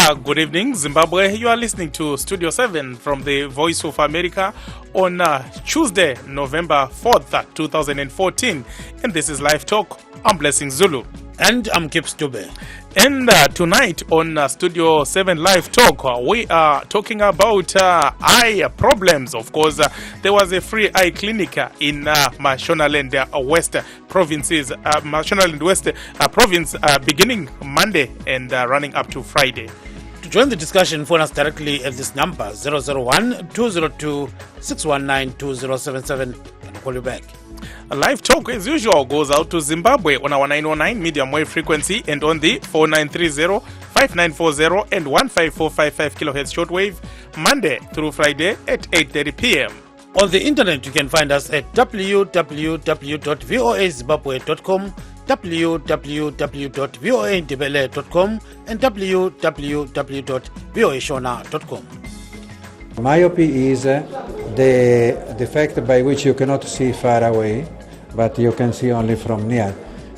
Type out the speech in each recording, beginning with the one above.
Good evening, Zimbabwe. You are listening to Studio 7 from the Voice of America on Tuesday, November 4th, 2014. And this is Live Talk. I'm Blessing Zulu. And I'm Kip Stube. And tonight on Studio 7 Live Talk, we are talking about eye problems. Of course, there was a free eye clinic in Mashonaland West provinces, Mashonaland West province beginning Monday and running up to Friday. To join the discussion, phone us directly at this number 001-202-619-2077 and we'll call you back. Live Talk, as usual, goes out to Zimbabwe on our 909 medium wave frequency and on the 4930, 5940 and 15455 kilohertz shortwave, Monday through Friday at 8:30 p.m. On the internet, you can find us at www.voazimbabwe.com, www.voandebele.com, and www.voashona.com. Myopia is the defect by which you cannot see far away, but you can see only from near.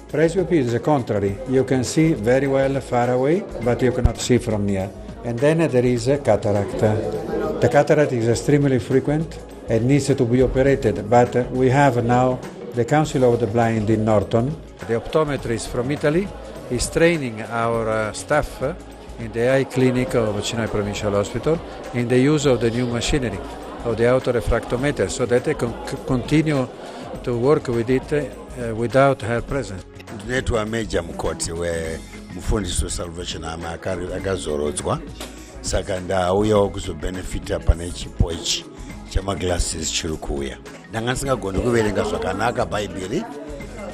Presbyopia is the contrary. You can see very well far away, but you cannot see from near. And then there is a cataract. The cataract is extremely frequent and needs to be operated, but we have now the Council of the Blind in Norton. The optometrist from Italy is training our staff in the eye clinic of Chennai Provincial Hospital in the use of the new machinery of the autorefractometer so that they can continue to work with it without her presence. Ndinetwa Major Mukoti mufundisi Salvation Army akazorodzwa saka ndauyawo kuzobenefita pane chipo ichi chamaglasses chiri kuuya. Ndanga ndisingagoni kuverenga zvakanaka bhaibheri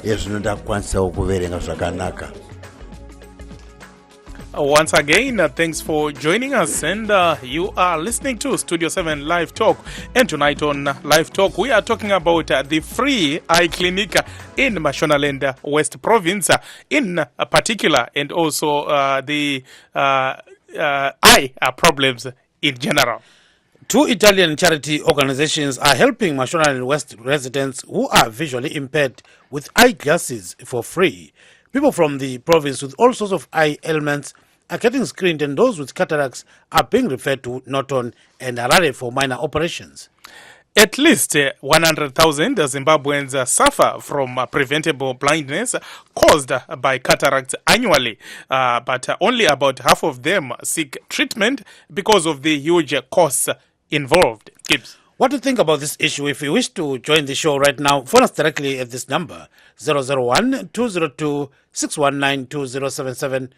ezvino ndakwanisawo kuverenga zvakanaka. Once again, thanks for joining us, and you are listening to Studio 7 Live Talk. And tonight on Live Talk, we are talking about the free eye clinic in Mashonaland West Province in particular, and also the eye problems in general. Two Italian charity organizations are helping Mashonaland West residents who are visually impaired with eyeglasses for free. People from the province with all sorts of eye ailments are getting screened, and those with cataracts are being referred to Norton and Harare for minor operations. At least 100,000 Zimbabweans suffer from preventable blindness caused by cataracts annually, but only about half of them seek treatment because of the huge costs involved. Gibbs. What do you think about this issue? If you wish to join the show right now, phone us directly at this number 001-202-619-2077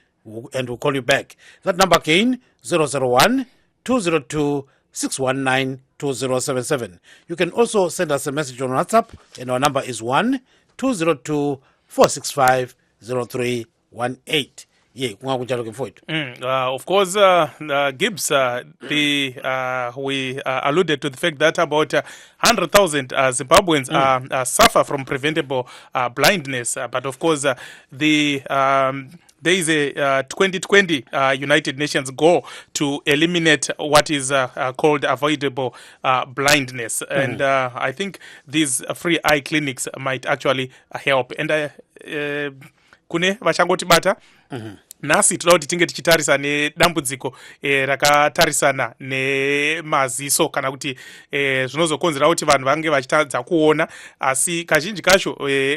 and we'll call you back. That number again 001-202-619-2077. You can also send us a message on WhatsApp, and our number is 1-202-465-0318. Yeah, looking for it. Of course, Gibbs, we alluded to the fact that about 100,000 Zimbabweans suffer from preventable blindness. But of course, there is a 2020 United Nations goal to eliminate what is called avoidable blindness. And I think these free eye clinics might actually help. And kune vachangotibata nasi toda kuti tinge tichitarisa nedambudziko rakatarisana nemaziso kana kuti zvinozokonzera kuti vanhu vange vachitadza kuona, asi kazhinji kacho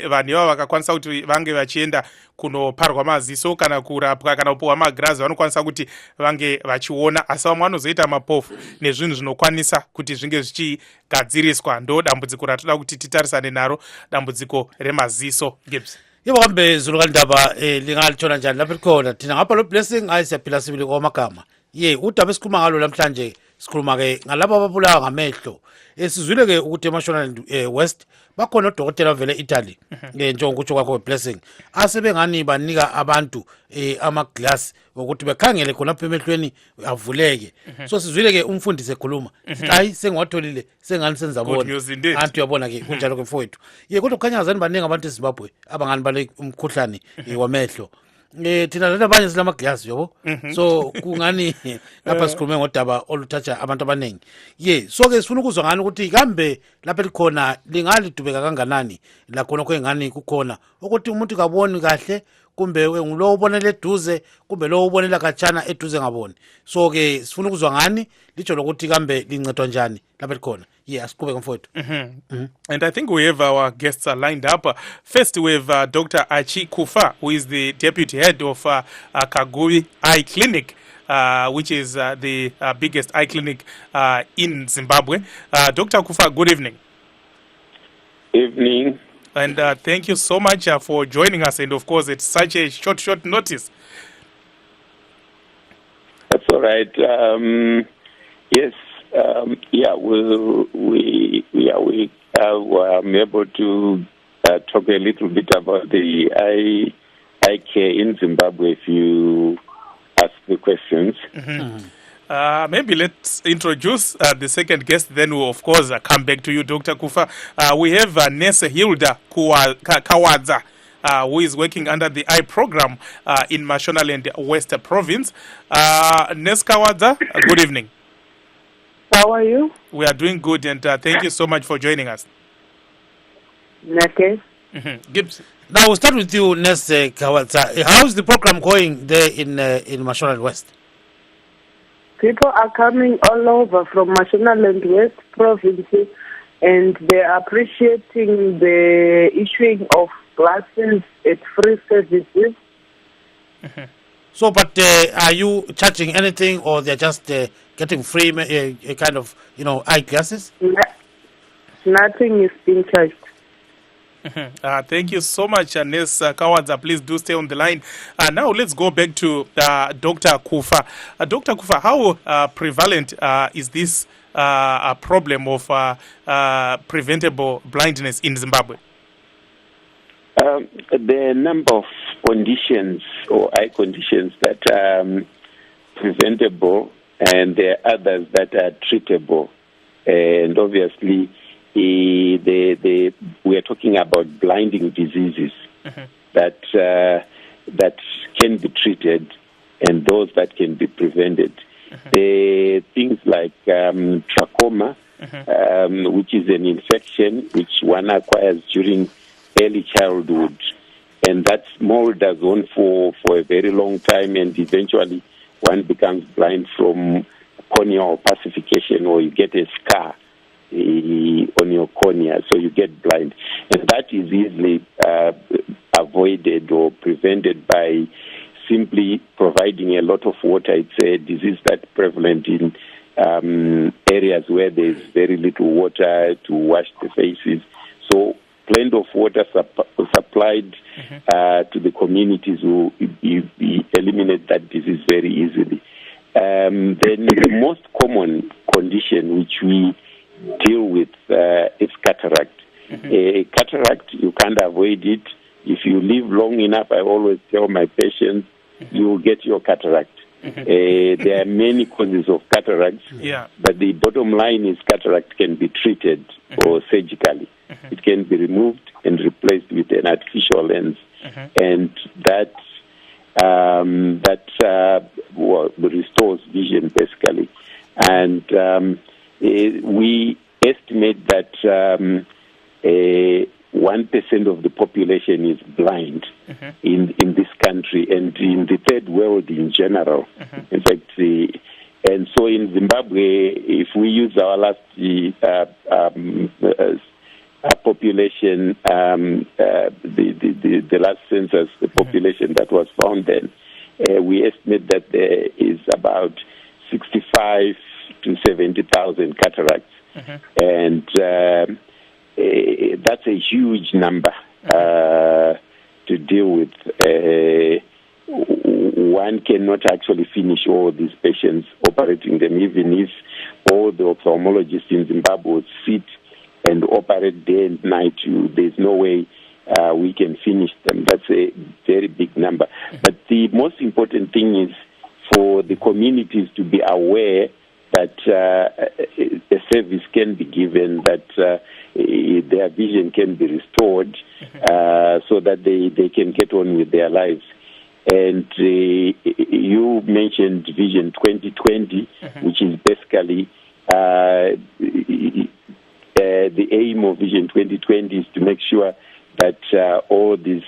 vanhu ivavo vakakwanisa kuti vange vachienda kunoparwa maziso kana kurapwa kana kupuwa magirazi vanokwanisa kuti vange vachiona, asi vamwe vanozoita mapofu nezvinhu zvinokwanisa kuti zvinge zvichigadziriswa. Ndo dambudziko ratoda kuti titarisane naro, dambudziko remaziso. Gibbs. Yebo kambe Zulu kandaba lingalithola njani lapha likhona thina ngapha lo Blessing ayisiyaphila sibili kwamagama. Udaba esikhuluma ngalo namhlanje sikhuluma ke ngalabo ababulawa ngamehlo. Sizwile ke ukuthi eMashonaland West bakhona odokotela vele Italy njengoba kutsho kwakho Blessing asebengani banika abantu amaglass ukuthi bekhangele khona lapha emehlweni avuleke. So sizwile ke umfundisi ekhuluma hayi sengiwatholile sengani senza bona antu uyabona ke kunjalo ke mfowethu. Kodwa kukhanya ngazani baningi abantu eZimbabwe abangani bale umkhuhlane wamehlo. Thina lana abanye silamaglass yabo, so kungani lapha sikhulume ngodaba oluthatha abantu abaningi. So ke sifuna ukuzwa ngani ukuthi kambe lapha likhona lingalidubeka kanganani la khona kwengani kukhona ukuthi umuntu kaboni kahle kumbe ngulo ubonela eduze kumbe lo ubonela khatshana eduze ngaboni. So ke sifuna ukuzwa ngani litsho lokuthi kambe lincedwa njani lapha likhona. Asiqhubeke mfowethu. And I think we have our guests lined up. First, we have Dr. Achi Kufa, who is the deputy head of Kagui Eye Clinic, which is the biggest eye clinic in Zimbabwe. Dr. Kufa, good evening. Evening. And thank you so much for joining us. And of course, it's such a short notice. That's all right. Yes. I'm able to talk a little bit about the eye care in Zimbabwe if you ask the questions. Maybe let's introduce the second guest, then we'll, of course, come back to you, Dr. Kufa. We have Nurse Hilda Kawadza, who is working under the eye program in Mashonaland West Province. Nurse Kawadza, good evening. How are you? We are doing good, and thank you so much for joining us. Okay. Gibbs. Now we'll start with you, Nurse Kawadza. How is the program going there in Mashonaland West? People are coming all over from Mashonaland West Province, and they are appreciating the issuing of glasses at free services. So, but are you charging anything, or they're just getting free kind of, eye glasses? Nothing is being charged. Thank you so much, Nurse Kawadza. Please do stay on the line. Now let's go back to Dr. Kufa. Dr. Kufa, how prevalent is this problem of preventable blindness in Zimbabwe? The number of conditions or eye conditions that are preventable, and there are others that are treatable. And obviously, we are talking about blinding diseases that can be treated, and those that can be prevented. Things like trachoma, which is an infection which one acquires during early childhood, and that smolders on for a very long time, and eventually one becomes blind from corneal opacification, or you get a scar on your cornea, so you get blind. And that is easily avoided or prevented by simply providing a lot of water. It's a disease that's prevalent in areas where there's very little water to wash the faces. So plenty of water supplied to the communities will eliminate that disease very easily. Then the most common condition which we deal with is cataract. Cataract, you can't avoid it. If you live long enough, I always tell my patients, you will get your cataract. There are many causes of cataracts, but the bottom line is cataract can be treated or surgically. It can be removed and replaced with an artificial lens, and that restores vision basically. And we estimate that 1% of the population is blind in this country and in the third world in general. In fact, and so in Zimbabwe, if we use our last population, the last census, the population that was found then, we estimate that there is about 65 to 70,000 cataracts, and that's a huge number to deal with. One cannot actually finish all these patients, operating them, even if all the ophthalmologists in Zimbabwe would sit and operate day and night. There's no way we can finish them. That's a very big number. But the most important thing is for the communities to be aware that a service can be given, that their vision can be restored, so that they can get on with their lives. And you mentioned Vision 2020, which is basically the aim of Vision 2020 is to make sure that all these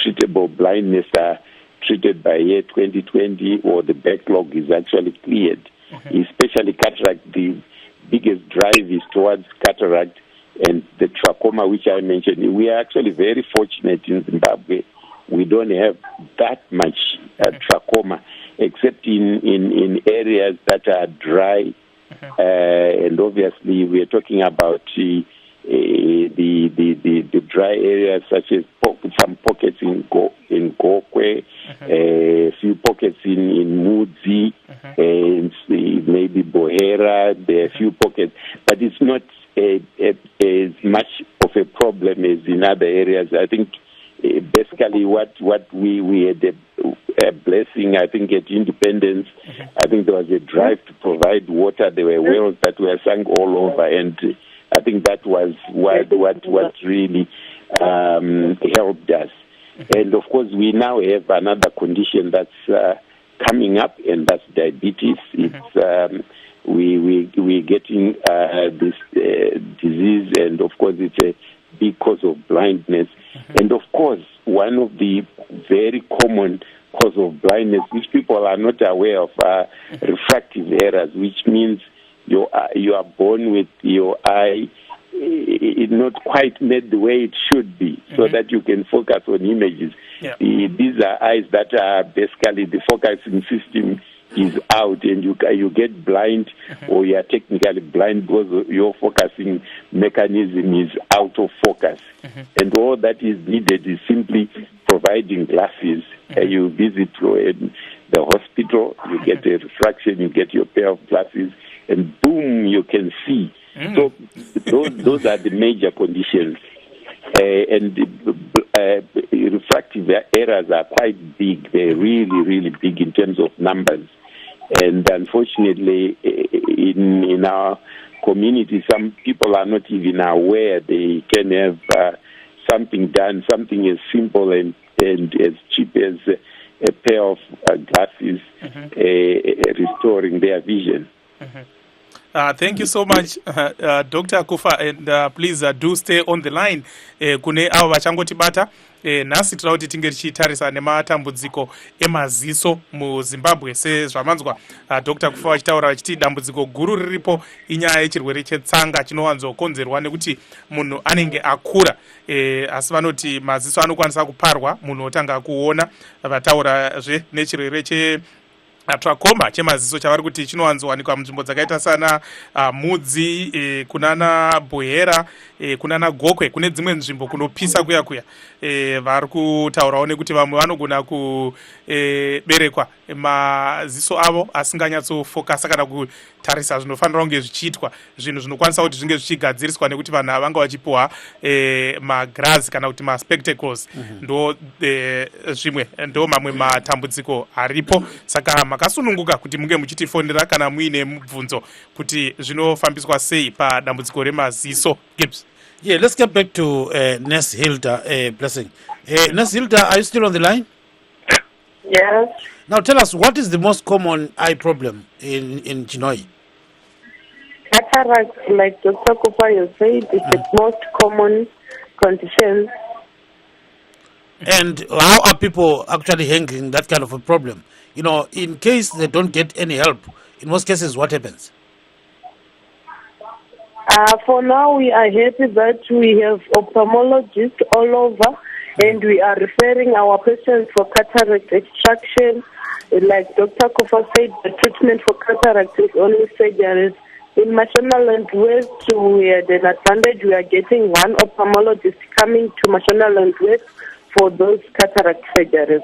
treatable blindness are treated by year 2020 or the backlog is actually cleared. Especially cataract, the biggest drive is towards cataract and the trachoma, which I mentioned. We are actually very fortunate in Zimbabwe. We don't have that much trachoma, except in areas that are dry. And obviously, we are talking about the dry areas, such as some pockets in Gokwe, a few pockets in Mudzi, and maybe Bohera. There are a few pockets, but it's not as much of a problem as in other areas. I think basically what we had a blessing, I think, at independence. I think there was a drive to provide water. There were wells that were sunk all over, and I think that was what really helped us. And of course, we now have another condition that's coming up, and that's diabetes. It's we're getting this disease, and of course, it's a big cause of blindness. And of course, one of the very common cause of blindness, which people are not aware of, are refractive errors, which means you are born with your eye not quite made the way it should be, so that you can focus on images. These are eyes that are basically the focusing system is out, and you get blind, or you are technically blind because your focusing mechanism is out of focus. And all that is needed is simply providing glasses. You visit the hospital, you get a refraction, you get your pair of glasses, and boom, you can see. So those are the major conditions. And refractive errors are quite big. They're really, really big in terms of numbers. And unfortunately, in our community, some people are not even aware they can have something done, something as simple and as cheap as a pair of glasses, restoring their vision. Thank you so much, Dr. Kufa, and please do stay on the line. Kune avo vachangotibata nhasi tinoda kuti tinge tichitarisa nematambudziko emaziso muzimbabwe sezvamanzwa Dr. Kufa vachitaura vachiti dambudziko guru riripo inyaya yechirwere chetsanga chinowanzokonzerwa nekuti munhu anenge akura, asi vanoti maziso anokwanisa kuparwa munhu otanga kuona. Vataurazve nechirwere trachoma chemaziso chavari kuti chinowanzowanikwa munzvimbo dzakaita sana Mudzi, kunana Bohera, kunana Gokwe, kune dzimwe nzvimbo kunopisa kuya vari kutaurawo nekuti vamwe vanogona kuberekwa maziso avo asinganyatsofokasa kana kutarisa zvinofanira kunge zvichiitwa, zvinhu zvinokwanisa kuti zvinge zvichigadziriswa nekuti vanhu vanga vachipuwa magirazi kana kuti maspectacles. Ndo zvimwe ndo mamwe matambudziko aripo. Saka makasununguka kuti munge muchitifonera kana muine mubvunzo kuti zvinofambiswa sei padambudziko remaziso. Gibbs. Yeah, let's get back to Nurse Hilda Blessing. Nurse Hilda, are you still on the line? Yes. Now tell us, what is the most common eye problem in Chinhoyi? Cataract, like Dr. Kufa has said, is the most common condition. And how are people actually handling that kind of a problem? You know, in case they don't get any help, in most cases, what happens? For now, we are happy that we have ophthalmologists all over, and we are referring our patients for cataract extraction. Like Dr. Kufa said, the treatment for cataract is only surgeries. In Mashonaland West, we had an advantage. We are getting one ophthalmologist coming to Mashonaland West for those cataract surgeries.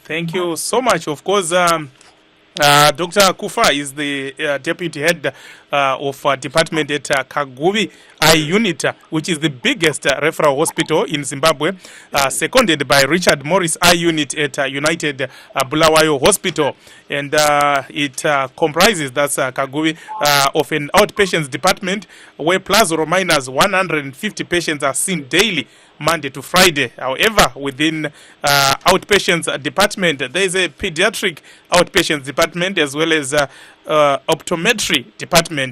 Thank you so much. Of course, Dr. Kufa is the deputy head of department at Kaguvi Eye Unit, which is the biggest referral hospital in Zimbabwe, seconded by Richard Morris Eye Unit at United Bulawayo Hospital. And it comprises, that's Kaguvi, of an outpatients department where plus or minus 150 patients are seen daily, Monday to Friday. However, within outpatients department, there is a pediatric outpatients department as well as optometry department.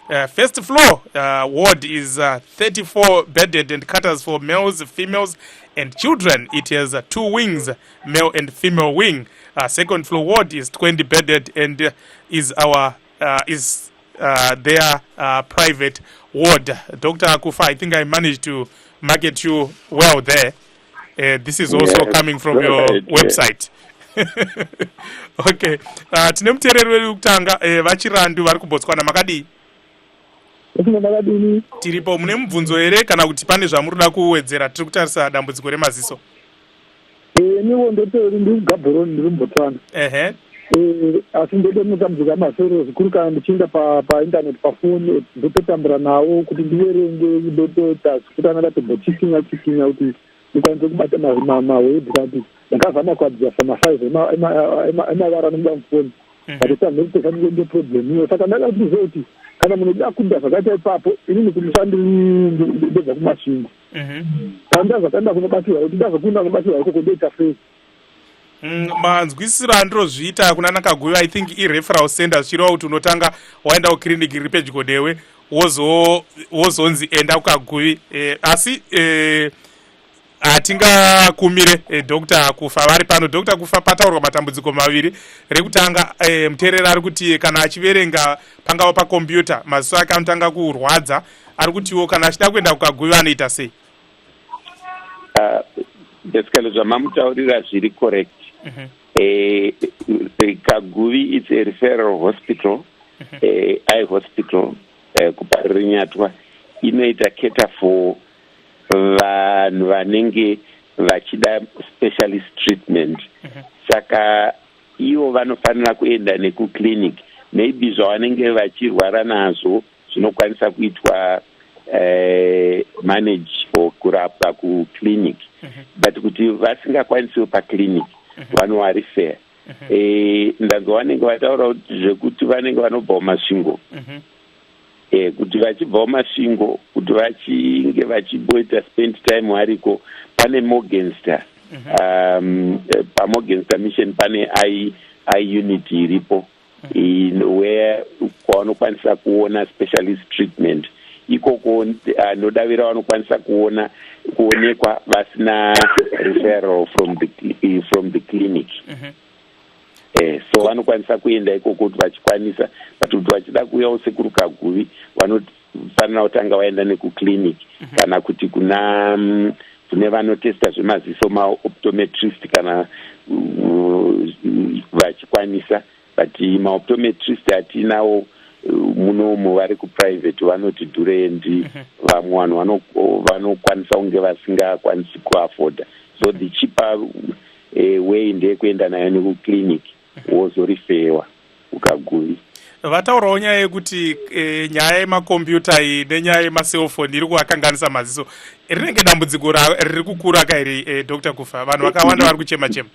First floor ward is 34 bedded and caters for males, females, and children. It has 2 wings, male and female wing. Second floor ward is 20 bedded and is our their private ward. Dr. Akufa, I think I managed to market you well there. This is also coming from your website. Okay. Tine mutereri wedu kutanga vachirandu vari kuBotswana makadii? Tiripo, mune mubvunzo here kana kuti pane zvamurida kuwedzera? Tiri kutarisa dambudziko remaziso. Niwo ndotori ndiri kuGaborone ndiri muBotswana. Asi ndode mutambudziko amasoro zvikuru kana ndichinda paindaneti pafoni ndototambura nawo kuti ndiverenge ndotoita zvekuti anodati bochikinya kuti ndikwanise kubata mawebhu kati ndakazama kuadzisa sama5 emavara anobuda mufoni atotambure kuti tofanire ndeproblem iyo saka ndada kuti zoti kana munoda kuda zvakaita ipapo inini kumushandiri ndobva kumasvingo kana ndazvakaenda kunobatsirwa kuti ndazokunda kunobatsirwa ikoko ndoita sei. Manzwisiro andinozviita kuna Nakaguyo, I think i-referral center zvichireva kuti unotanga waenda kukiriniki riri pedyo newe wozonzi enda kuKaguyi. Asi hatingakumire Dr. Kufa vari pano. Dr. Kufa, pataurwa matambudziko maviri. Rekutanga muteereri ari kuti kana achiverenga pangava pakombiyuta maziso ake anotanga kurwadza, ari kutiwo kana achida kuenda kuKaguyi anoita sei? Basically zvamamutaurira zviri correct. Kaguvi it's a referral hospital, eye hospital kuParinyatwa. Inoita cater for vanhu vanenge vachida specialist treatment. Saka ivo vanofanira kuenda nekuclinic. Maybe zvavanenge vachirwara nazvo zvinokwanisa kuitwa manage or kurapwa kuclinic. But kuti vasingakwanisiwo paclinic vanowarefer. Ndanzwa vanenge vataura kuti zvekuti vanenge vanobva mumasvingo. Kuti vachibva mumasvingo kuti vachinge vachimboita spend time variko pane Morgenster. PaMorgenster Mission pane eye unit iripo where kwavanokwanisa kuona specialist treatment. Ikoko nodavira vanokwanisa kuonekwa vasina referral from the clinic. So vanokwanisa kuenda ikoko kuti vachikwanisa, but kuti vachida kuuyawo sekuru Kaguvi vanofanira kutanga vaenda nekuclinic kana kuti kune vanotesta zvemaziso maoptometrist kana vachikwanisa, but maoptometrist hatinawo munomu vari kuprivate vanoti dhurendi vamwe vanhu vanokwanisa kunge vasingakwanisi kuafoda. So the cheaper way ndeyekuenda nayo nekuclinic wozorifewa kuKaguvi. Vataurawo nyaya yekuti nyaya yemakombiyuta iyi nenyaya yemaselfoni iri kuvakanganisa maziso. Rinenge dambudziko riri kukura kairi, Dr. Kufa? Vanhu vakawanda vari kuchema-chema.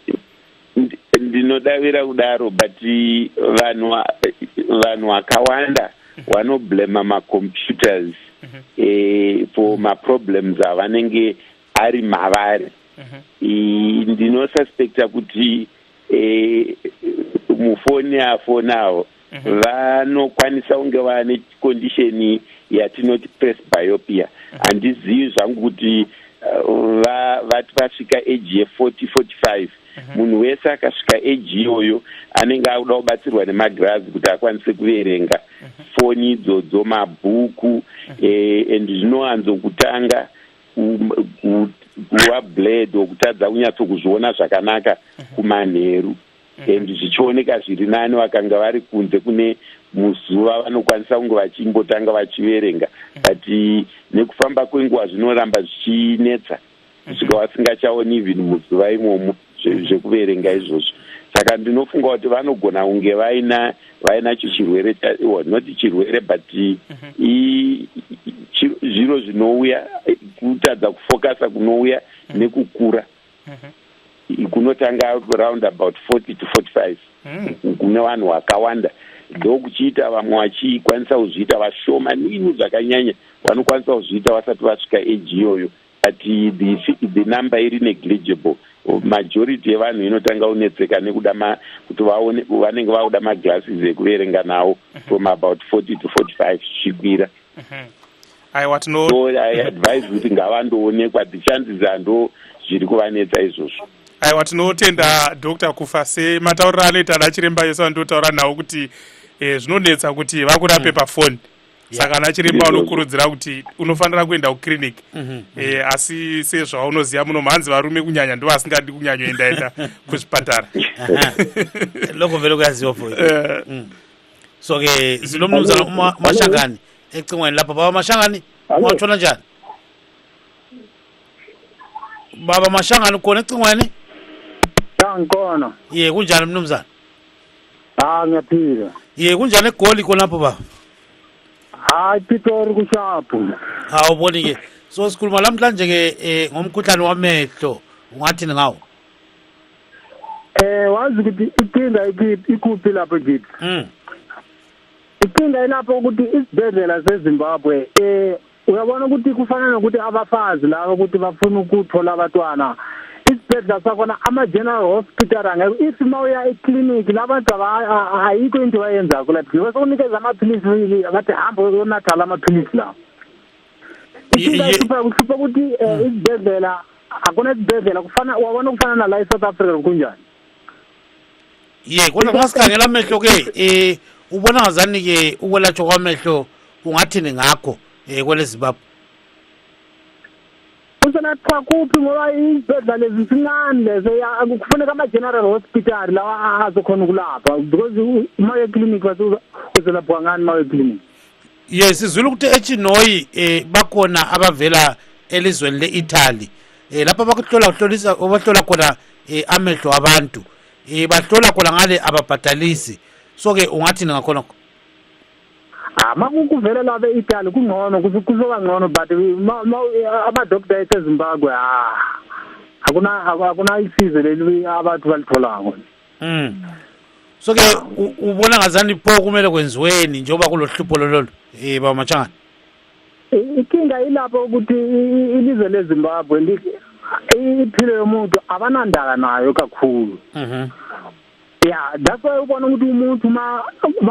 Ndinodavira kudaro, but vanhu vakawanda vanoblema macomputers for maproblems avanenge ari mavari. Ndinosuspecta kuti mufoni afoni avo vanokwanisa kunge vane condition yatinoti presbyopia. Handizivi zvangu kuti vati vasvika age ye40-45. Munhu wese akasvika age iyoyo anenge akuda kubatsirwa nemagirazi kuti akwanise kuverenga foni idzodzo, mabhuku, and zvinowanzokutanga kuva blade wokutadza kunyatso kuzviona zvakanaka kumanheru. And zvichioneka zviri nani vakanga vari kunze kune muzuva vanokwanisa kunge vachimbotanga vachiverenga, but nekufamba kwenguva zvinoramba zvichinetsa kusvika vasingachaoni even muzuva imomo zvekuverenga izvozvo. Saka ndinofunga kuti vanogona kunge vaina chirwere, noti chirwere, but zviro zvinouya kutadza kufokasa kunouya nekukura kunotanga round about 40 to 45 kune vanhu vakawanda. Ndokuchiita vamwe vachikwanisa kuzviita vashoma nini zvakanyanya vanokwanisa kuzviita vasati vasvika age iyoyo, but the number iri negligible majority yevanhu inotanga unetseka nekuda kuti vanenge vauda maglasses ekuverenga nawo from about 40 to 45 zvichikwira. So I advise kuti ngavandoonekwa, the chances ando zviri kuvanetsa izvozvo. Aiwa, tinotenda Dr. Kufa sematauriro anoita nachiremba yesu andotaura nawo kuti zvinonetsa kuti vakurape pafoni. Saka nachiremba unokurudzira kuti unofanira kuenda kuclinic. Asi sezvaunoziva muno mhanzi varume kunyanya ndo vasingadi kunyanyoenda kuzvipatara. Loko vele kuyaziwa for. So ke zinomnumzana Mashangani ecingweni lapha. Baba Mashangani watshona njani? Baba Mashangani khona ecingweni? Ngikona. Ye kunjani mnumzana? Ngiyaphila. Ye kunjani eGoli khona lapho baba? Hayi Pitori kushaphu. Awuboni ke. So sikhuluma namhlanje ke ngomkhuhlane wamehlo. Ungathini ngawo? Wazi ukuthi inkinga ikuphi lapho kithi? Inkinga ilapho ukuthi isibhedlela seZimbabwe uyabona ukuthi kufanele ukuthi abafazi laba ukuthi bafuna ukuthola abantwana. Isibhedlela sakhona ama-general hospital angeke if mawuya eclinic labantu ayikho into bayenzako lapho bese unikeza amaphilisi bathi hamba uyonathala amaphilisi lawo. Kuhlupha ukuthi isibhedlela akuna isibhedlela wabona kufana nala eSouth Africa kunjani. Ye kodwa ngasikhangela amehlo ke ubona ngazani ke ukwelatshwa kwamehlo ungathini ngakho kwele Zimbabwe? Usenathi kuphi ngoba izibhedlela lezi sincane lezo kufuneka ama-general hospital lawa azokhona ukulapha because uma ye-clinic uzolapha ngani uma ye-clinic. Yes, sizwile ukuthi eChinoyi bakhona abavela elizweni le-Italy lapha bahlola khona amehlo abantu bahlola khona ngale ababhadalisi. So ke ungathini ngakhona? Makuvela laba e-Italy kungcono kuzoba ngcono but ama-doctor eZimbabwe akuna isizo leli abantu balitholako. So ke ubona ngazani pho kumele kwenziweni njengoba kulohlupho lolo Baba Mashangani? Inkinga ilapho ukuthi ilizwe leZimbabwe iphilo yomuntu abanandaba nayo kakhulu. Yeah, that's why ubona ukuthi umuntu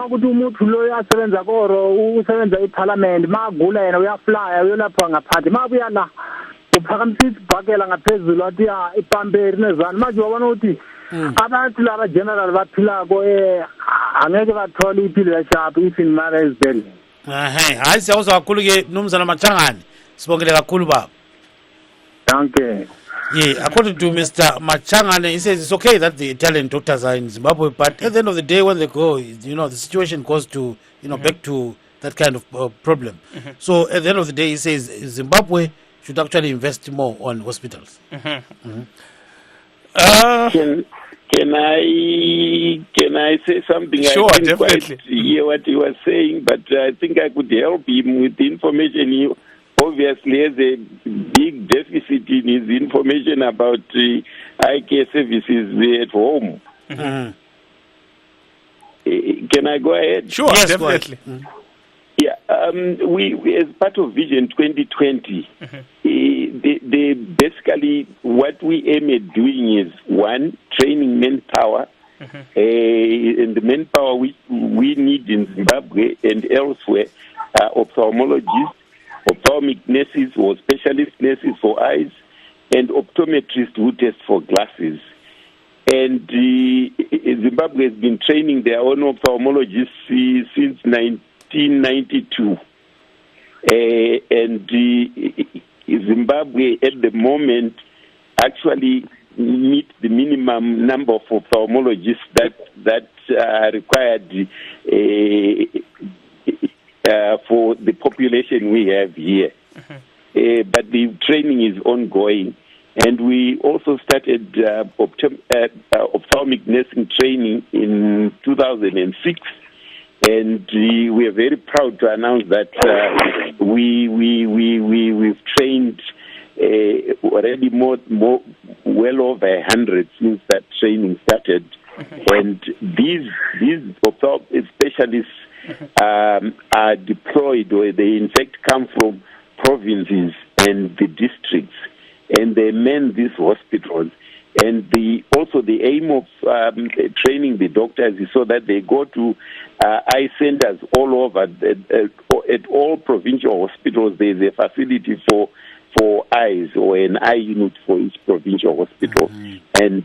ukuthi umuntu lo uyasebenza koro usebenza eParliament magula yena uyaflya uyolapha ngaphandle mabuya la uphakamisa ibhakela ngaphezulu athi ipamperi nezani manje wabona ukuthi abantu laba general baphilako angeke bathole impilo yashaphi if in mara isbel. Hayi siyawuzwa kakhulu ke mnumzana Mashangani, sibongele kakhulu baba. Thank you. Yeah, according to Mr. Mashangani, he says it's okay that the Italian doctors are in Zimbabwe, but at the end of the day, when they go, the situation goes to, back to that kind of problem. So at the end of the day, he says Zimbabwe should actually invest more on hospitals. Can I say something? Sure, I didn't definitely. quite hear what he was saying, but I think I could help him with the information. He obviously has a big deficit in his information about eye care services at home. Can I go ahead? Sure, yes, definitely. Yeah, we as part of Vision 2020, they basically what we aim at doing is one, training manpower, and the manpower we need in Zimbabwe and elsewhere, ophthalmologists, ophthalmic nurses or specialist nurses for eyes, and optometrists who test for glasses. And Zimbabwe has been training their own ophthalmologists since 1992. And Zimbabwe at the moment actually meet the minimum number of ophthalmologists that are required for the population we have here. But the training is ongoing. And we also started ophthalmic nursing training in 2006. And we are very proud to announce that we've trained already well over 100 since that training started. And these ophthalmic specialists are deployed, or they in fact come from provinces and the districts, and they man these hospitals. And aim of training the doctors is so that they go to eye centers all over. At all provincial hospitals, there is a facility for eyes, or an eye unit for each provincial hospital. And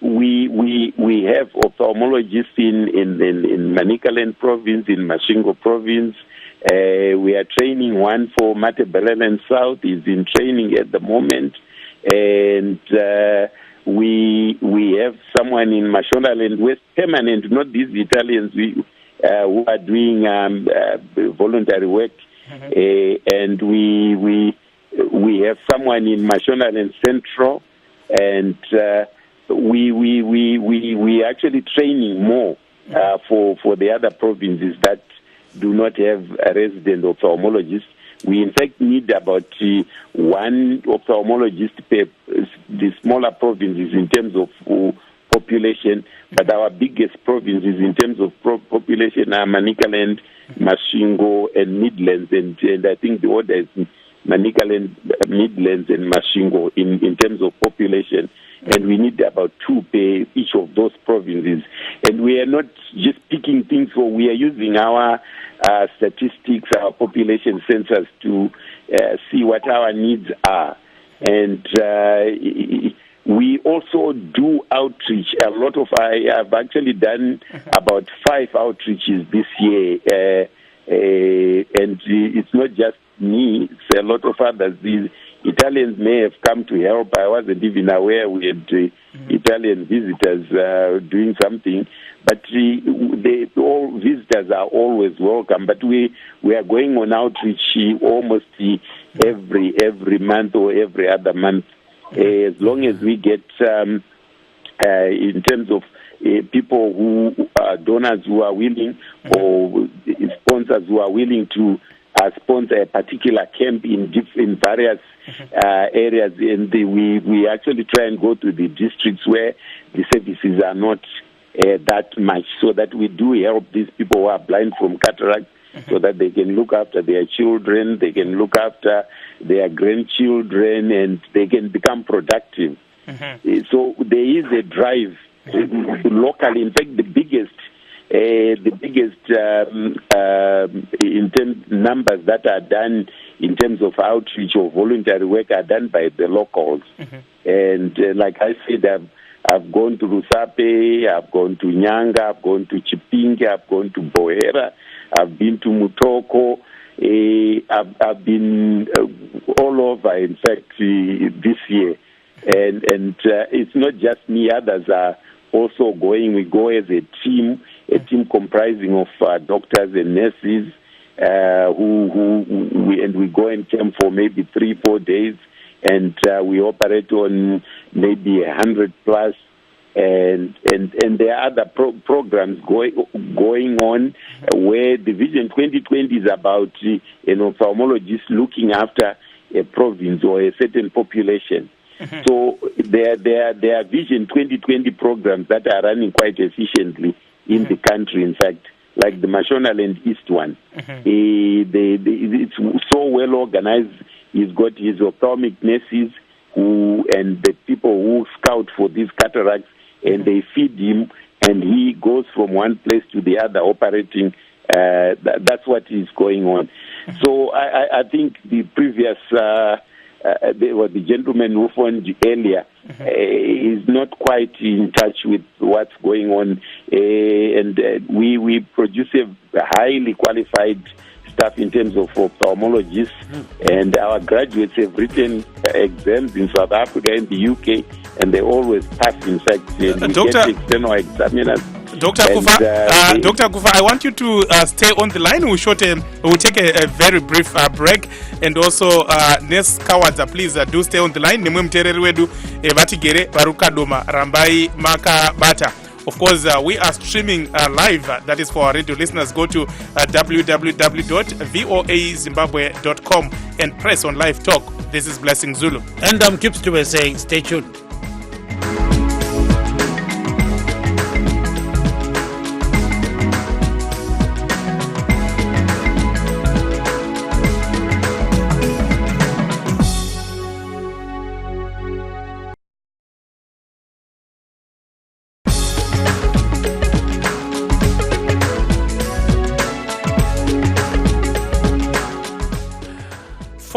we have ophthalmologists in Manicaland province, in Masvingo province. We are training one for Matabeleland South. Is in training at the moment. And we have someone in Mashonaland West permanent, not these Italians who are doing voluntary work. And we have someone in Mashonaland Central, and we actually training more for the other provinces that do not have a resident ophthalmologist. We in fact need about one ophthalmologist per the smaller provinces in terms of population, but our biggest provinces in terms of population are Manicaland, Masvingo, and Midlands, and I think the order is Manicaland, Midlands, and Masvingo in terms of population, and we need about 2 per each of those provinces. And we are not just picking things, so we are using our statistics, our population census to see what our needs are. And we also do outreach. A lot of I have actually done about 5 outreaches this year, and it's not just me, it's a lot of others. These Italians may have come to help. I wasn't even aware we had Italian visitors doing something, but all visitors are always welcome. But we are going on outreach almost every month or every other month, as long as we get in terms of people who are donors who are willing, or sponsors who are willing to sponsor a particular camp in various areas, and we actually try and go to the districts where the services are not that much, so that we do help these people who are blind from cataract, so that they can look after their children, they can look after their grandchildren, and they can become productive. So there is a drive locally. In fact, the biggest in terms numbers that are done in terms of outreach or voluntary work are done by the locals. And like I said, I've gone to Rusape, I've gone to Nyanga, I've gone to Chipinge, I've gone to Bohera, I've been to Mutoko, I've been all over, in fact, this year. And it's not just me, others are also going. We go as a team comprising of doctors and nurses, we go and camp for maybe 3-4 days, and we operate on maybe 100 plus, and there are other programs going on where the Vision 2020 is about an ophthalmologist looking after a province or a certain population. So there are Vision 2020 programs that are running quite efficiently in the country, in fact, like the Mashonaland East one. It's so well organized. He's got his ophthalmic nurses and the people who scout for these cataracts, and they feed him, and he goes from one place to the other operating. That's what is going on. So I think the previous the gentleman who phoned earlier is not quite in touch with what's going on, and we produce a highly qualified staff in terms of ophthalmologists, and our graduates have written exams in South Africa and the UK, and they always pass, in fact, and get external examiners. Dr. Kufa, Dr. Kufa, I want you to stay on the line. We'll take a very brief break, and also Nurse Kawadza, please do stay on the line. Nemwe mtereri wedu vatigere varukadoma rambai maka bata. Of course, we are streaming live. That is for our radio listeners. Go to www.voazimbabwe.com and press on live talk. This is Blessing Zulu. And Kip Stewart saying, stay tuned.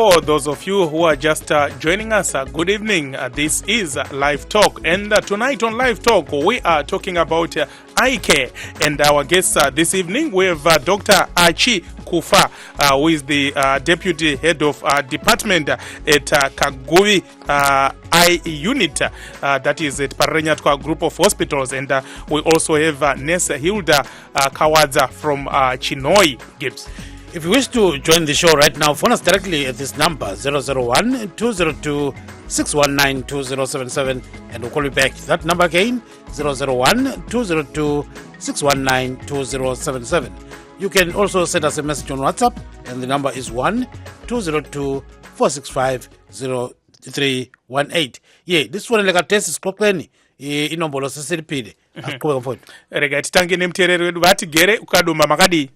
for those of you who are just joining us, good evening. This is Live Talk, and tonight on Live Talk we are talking about eye care, and our guests this evening we have Dr. Archie Kufa, who is the Deputy Head of Department at Kaguvi Eye Unit, that is at Pararenyatwa Group of Hospitals, and we also have Nurse Hilda Kawadza from Chinhoyi. Gibbs. If you wish to join the show right now, phone us directly at this number 001-202-619-2077, and we'll call you back. That number again, 001-202-619-2077. You can also send us a message on WhatsApp, and the number is 1-202-465-0318. Yeah, this one like a test is properly inombolo sesiripide. Asiqhubeka mfowethu. Rega titange nemtherero wedu vati gere ukaduma makadi.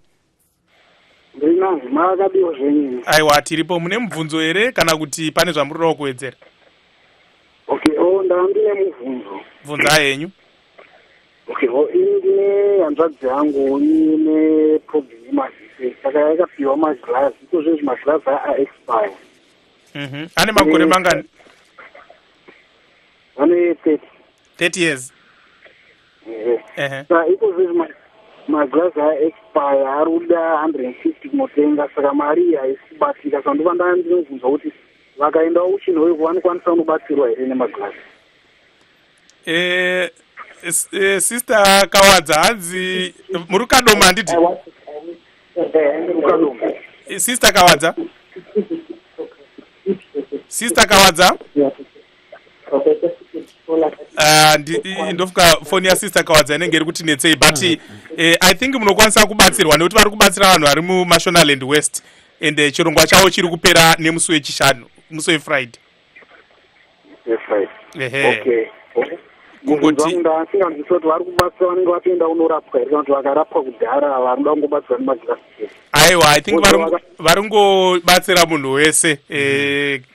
Aiwa, tiripo. Mune mubvunzo here kana kuti pane zvamurirawo kuwedzera? Okay, ndandine mubvunzo. Bvunza yenyu. Okay, ndine hanzvadzi yangu ine problem yemaziso, saka yakapiwa maglass, ikozvezvi maglass a-expire. Ane makore mangani? Ane 30 years. Saka ikozvezvi maglass a-expire ari kuda 150 kunotenga, saka mari haisibatika. Saka ndova ndinobvunza kuti vakaendawo kuChinhoyi vanokwanisa kunobatsirwa here nemaglass? Sister Kawadza, hanzi muri Kadoma handiti? Sister Kawadza? Sister Kawadza? Ndofuka phone ya Sister Kawadza inenge iri kutinetsei, but I think munokwanisa kubatsirwa nekuti vari kubatsira vanhu vari muMashonaland West, and chirongwa chavo chiri kupera nemusi wechishanu, musi weFriday. Okay. Kungoti ndasinganzwisoti vari kubatsira vanenge vatoenda unorapwa here kana kuti vakarapwa kudhara vanoda kungobatsirwa nemaglass? Aiwa, I think vari kungobatsira munhu wese,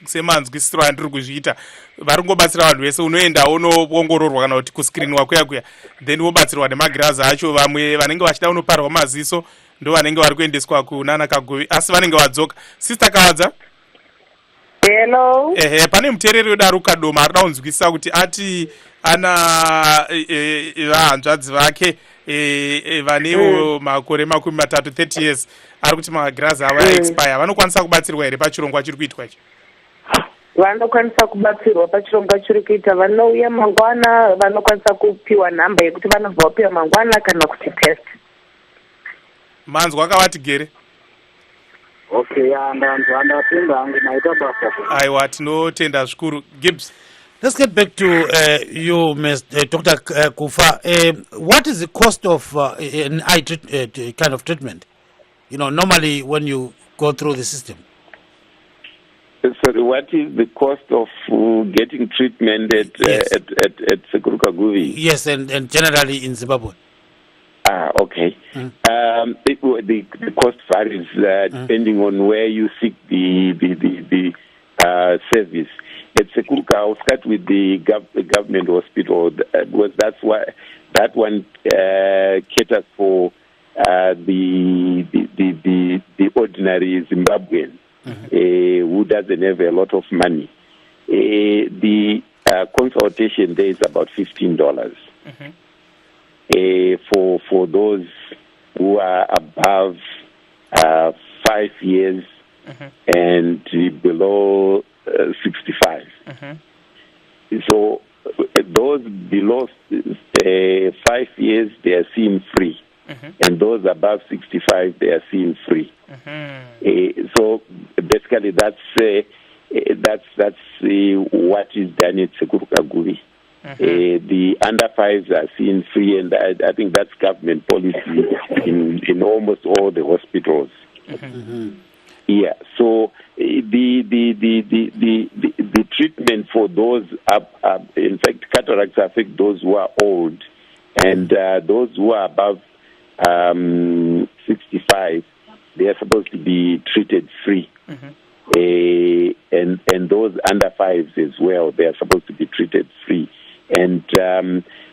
semanzwisiro andiri kuzviita. Vari kungobatsira vanhu vese, unoenda unoongororwa kana kuti kuskrinwa kuya then wobatsirwa nemagirazi acho. Vamwe vanenge vachida unoparwa maziso ndo vanenge vari kuendeswa kunana Kaguvi, asi vanenge vadzoka. Sister Kawadza? Hello. Pane muteereri wedu ari kuKadoma arida kunzwisisa kuti ati ana vahanzvadzi vake vanewo makore 30 years, ari kuti magirazi avo aexpire. Vanokwanisa kubatsirwa here pachirongwa chiri kuitwa ichi? Vanokwanisa kubatsirwa pachirongwa chiri kuita. Vanouya mangwana vanokwanisa kupiwa nhamba yekuti vanobva vapiwa mangwana kana kuti test. Manzwa akavati gere? Okay, ndatenda hangu maita basa. Aiwa, tinotenda zvikuru. Gibbs. Let's get back to you, Dr. Kufa. What is the cost of an eye kind of treatment? You know, normally when you go through the system. So what is the cost of getting treatment at Sekuru Kaguvi? Yes, and generally in Zimbabwe. Okay. The cost varies depending on where you seek the service. At Sekuruka, I'll start with the government hospital, because that's why that one caters for the ordinary Zimbabwean who doesn't have a lot of money. The consultation there is about $15 for those who are above 5 years and below 65. So those below 5 years, they are seen free, and those above 65, they are seen free. So basically, that's what is done at Sekuru Kaguvi. The under fives are seen free, and I think that's government policy in almost all the hospitals. Yeah. So the treatment for those in fact, cataracts affect those who are old, and those who are above 65, they are supposed to be treated free. And those under fives as well, they are supposed to be treated free. And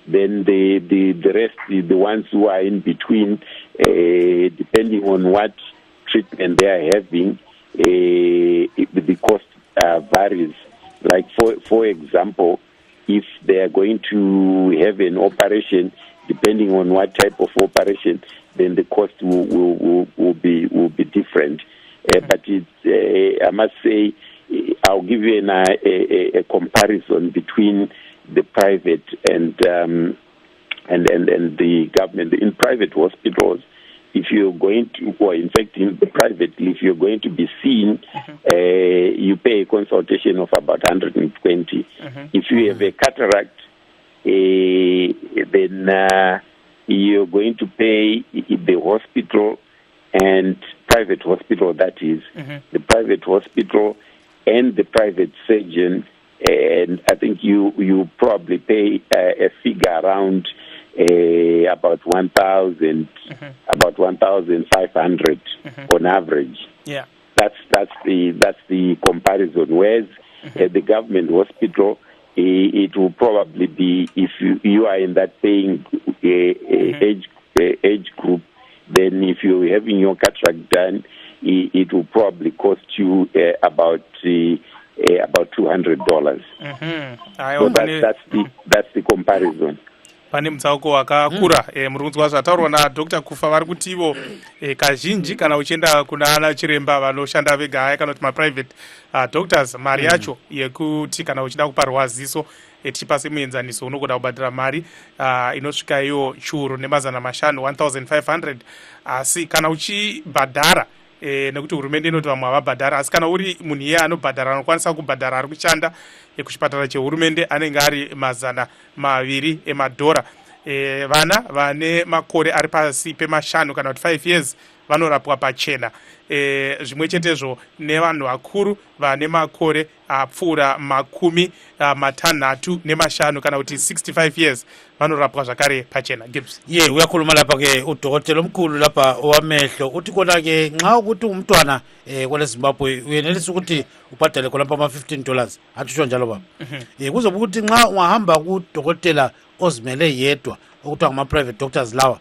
then the rest, the ones who are in between, depending on what treatment they are having, the the cost varies. Like for example, if they are going to have an operation, depending on what type of operation, then the cost will be different. But it's, I must say, I'll give you a comparison between the private and the government. In private hospitals, if you're going to, or in fact in the private, if you're going to be seen, you pay a consultation of about 120. If you have a cataract, then you're going to pay the hospital and private hospital, that is, the private hospital and the private surgeon, and I think you probably pay a figure around about 1,000, about 1,500 on average. Yeah, that's the comparison. Whereas at the government hospital, it will probably be, if you are in that paying age group, then if you're having your cataract done, it will probably cost you about $200. So that's the comparison. pane mutsauko wakakura murunzwa zvataurwa naDr. Kufa vari kutivo kazhinji kana uchienda kuna ana chiremba vanoshanda vega haya kana kuti maprivate doctors, mari yacho yekuti kana uchida kuparwa ziso tichipa semuenzaniso unogoda kubhadhira mari inosvika iyo chiuru nemazana mashanu 1,500, asi kana uchibhadhara nekuti hurumende inoti vamwe havabhadhara, asi kana uri munhu iye anobhadhara anokwanisa kubhadhara ari kushanda kuchipatara chehurumende anenge ari mazana maviri emadhora. Vana vane makore ari pasi pemashanu kana kuti 5 years vanorapwa pachena. Zvimwe chetezvo nevanhu vakuru vane makore apfuura makumi matanhatu nemashanu kana kuti 65 years vanorapwa zvakare pachena. Gibbs. Uyakhuluma lapha ke udokotela omkhulu lapha owamehlo uthi kona ke nxa ukuthi umntwana kwele Zimbabwe uyenelisa ukuthi ubhadale khona ama $15 atsho njalo baba. Kuzoba ukuthi nxa ungahamba kudokotela ozimele yedwa okuthiwa ngama private doctors lawa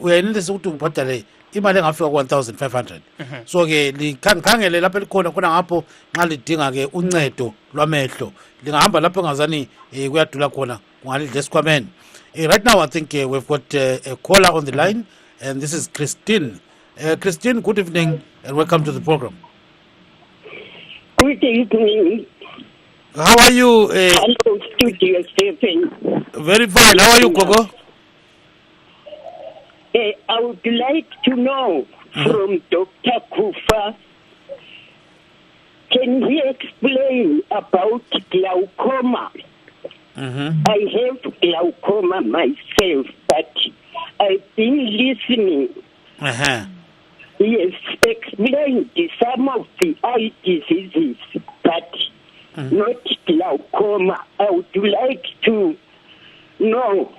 uyenelisa ukuthi ubhadale imali engafika ku 1,500. So ke likhangele lapha likhona khona ngapho nxa lidinga ke uncedo lwamehlo lingahamba lapho engazani kuyadula khona kungalidla esikhwameni. Right now I think we've got a caller on the line, and this is Christine. Christine, good evening and welcome to the program. Good evening. How are you? Hello, Studio Stephen. Very fine. How are you, Gogo? I would like to know from Dr. Kufa, can he explain about glaucoma? I have glaucoma myself, but I've been listening. Yes, explained some of the eye diseases, but not glaucoma. I would like to know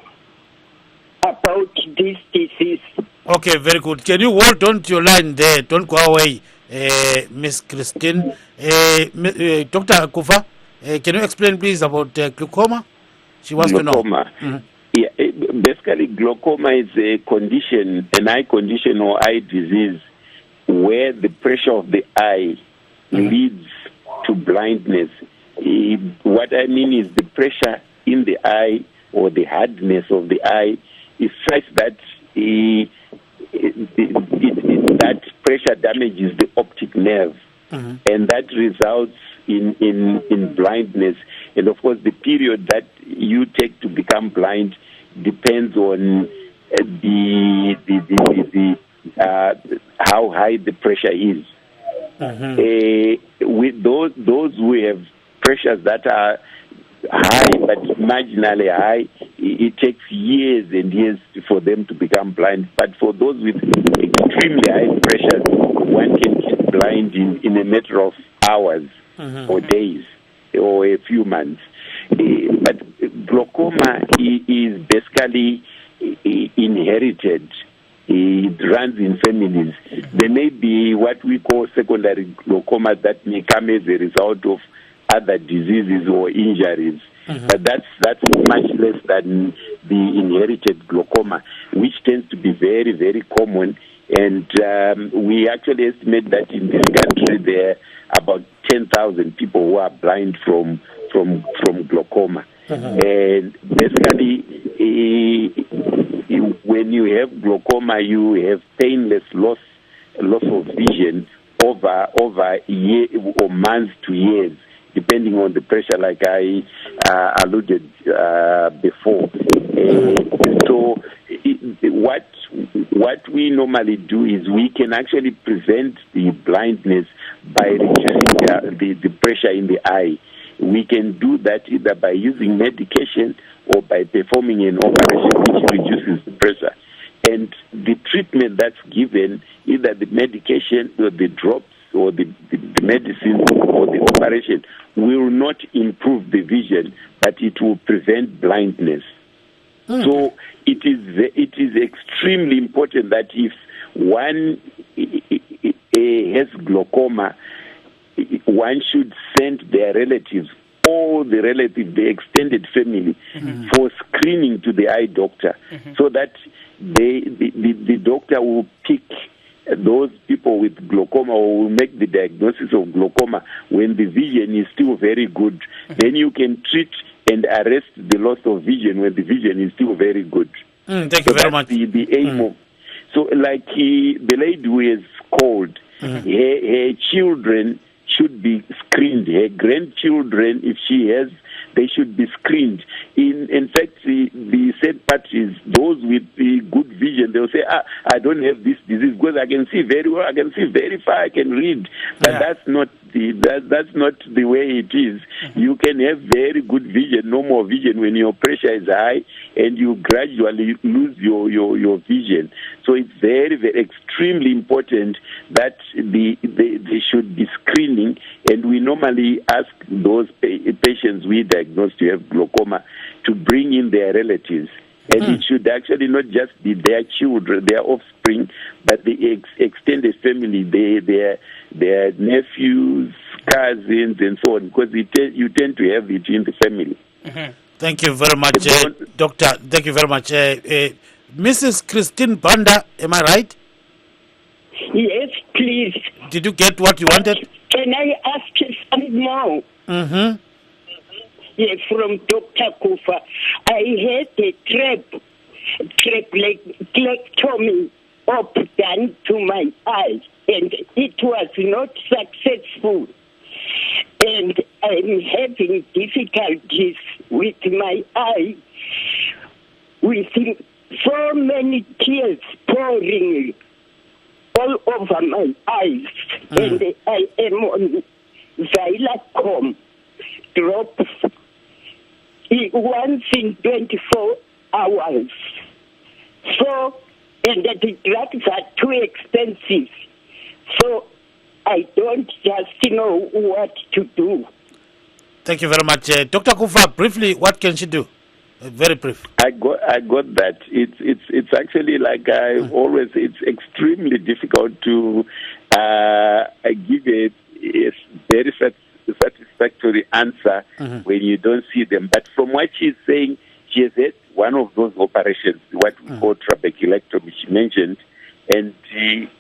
about this disease. Okay, very good. Can you hold on to your line there? Don't go away, Miss Christine. Dr. Kufa, can you explain please about glaucoma? She wants glaucoma. To know. Yeah, basically glaucoma is a condition, an eye condition or eye disease where the pressure of the eye leads to blindness. What I mean is the pressure in the eye or the hardness of the eye is such that that pressure damages the optic nerve, and that results in blindness. And of course, the period that you take to become blind depends on how high the pressure is. With those who have pressures that are high but marginally high, it takes years and years for them to become blind. But for those with extremely high pressures, one can get blind in a matter of hours or days or a few months. But glaucoma is basically inherited. It runs in families. There may be what we call secondary glaucoma that may come as a result of other diseases or injuries. But that's much less than the inherited glaucoma, which tends to be very, very common And we actually estimate that in this country there are about 10,000 people who are blind from glaucoma. And basically, when you have glaucoma, you have painless loss of vision over year or months to years, depending on the pressure, like I alluded before. So what we normally do is we can actually prevent the blindness by reducing the pressure in the eye. We can do that either by using medication or by performing an operation which reduces the pressure. And the treatment that's given, either the medication or the drops or the medicine or the operation, will not improve the vision, but it will prevent blindness. So it is extremely important that if one has glaucoma, one should send their relatives, all the relatives, the extended family, for screening to the eye doctor, so that the doctor will pick those people with glaucoma, or will make the diagnosis of glaucoma when the vision is still very good. Then you can treat and arrest the loss of vision when the vision is still very good. Thank you very much. The aim of, so like the lady who is called, her children should be screened. Her grandchildren, if she has, they should be screened. In fact, the sad part is those with the good vision, they'll say, I don't have this disease because I can see very well, I can see very far, I can read. But that's not the way it is. You can have very good vision, normal vision, when your pressure is high, and you gradually lose your vision. So it's very, very extremely important that they should be screening, and we normally ask those patients we diagnose to have glaucoma to bring in their relatives. And it should actually not just be their children, their offspring, but the extended family, their nephews, cousins, and so on, because you tend to have it in the family. Thank you very much, Doctor. Thank you very much. Mrs. Christine Banda, am I right? Yes, please. Did you get what you wanted? Can I ask you something more? Yes, from Dr. Kufa. I had a trabeculectomy done to my eye, and it was not successful. And I'm having difficulties with my eye, with so many tears pouring all over my eyes. And I am on Xylacom drops once in 24 hours. So, and the drugs are too expensive. So I don't just know what to do. Thank you very much. Dr. Kufa, briefly, what can she do? Very brief. I got that. It's actually, like I always, it's extremely difficult to give a very satisfactory answer when you don't see them. But from what she's saying, she has had one of those operations, what we call trabeculectomy, she mentioned, and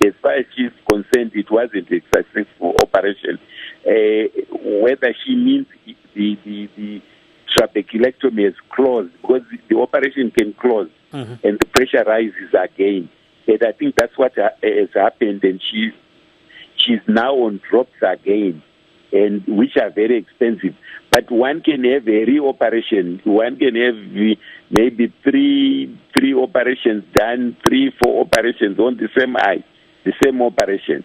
as far as she's concerned, it wasn't a successful operation. Whether she means the trabeculectomy is closed, because the operation can close and the pressure rises again. And I think that's what has happened, and she's now on drops again, and which are very expensive. But one can have a reoperation. One can have maybe three operations done, 3-4 operations on the same eye, the same operation.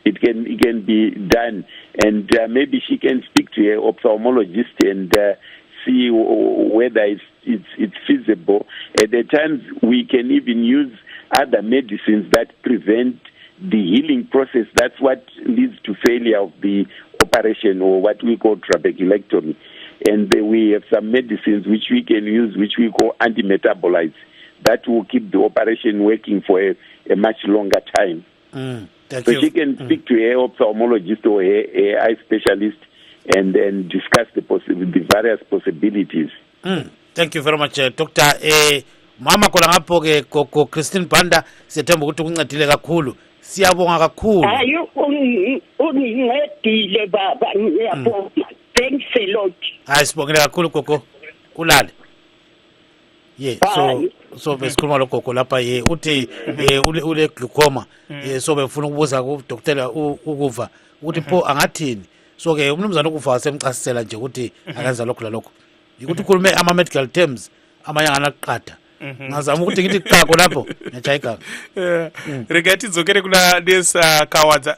It can be done, and maybe she can speak to her ophthalmologist and see whether it's feasible. At the times, we can even use other medicines that prevent the healing process. That's what leads to failure of the operation, or what we call trabeculectomy. And we have some medicines which we can use, which we call antimetabolites, that will keep the operation working for a much longer time. So she can speak to her ophthalmologist or her eye specialist and then discuss the various possibilities. Thank you very much, Doctor. mama khona ngapho ke gogo Christine Banda siyethemba ukuthi kuncedile kakhulu siyabonga kakhulu hayi ungincedile baba ngiyabonga thanks a lot hayi sibongile kakhulu gogo kulale so besikhuluma lo gogo lapha uthi ule glaucoma so befuna ukubuza ku dokotela ukuva ukuthi pho angathini so ke umnumzana ukuva wasemchasisela nje ukuthi akanza lokho lalokho ukuthi ukhulume ama medical terms amanye anaqatha ngazama ukuthi ngithi qhaqo lapho ngiyajayika rega tidzokere kuna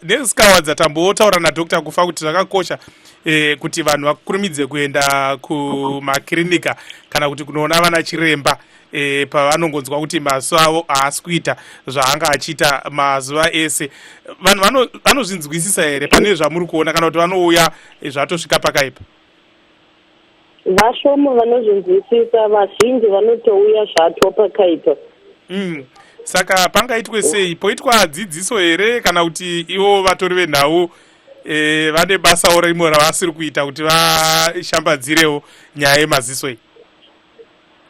nesikawadza tambotaura nadokta kufa kuti zvakakosha kuti vanhu vakurumidze kuenda kumakirinika kana kuti kunoona vana chiremba pavanongonzwa kuti mazuva avo haasi kuita zvaanga achiita mazuva ese vanhu vanozvinzwisisa here pane zvamuri kuona kana kuti vanouya zvatosvika pakaipa vashoma vanozvinzwisisa vazhinji vanotouya zvatopakaipa saka pangaitwe sei poitwa dzidziso here kana kuti ivo vatori venhau vane basawo rimo ravasiri kuita kuti vashambadzirewo nyaya yemaziso iyi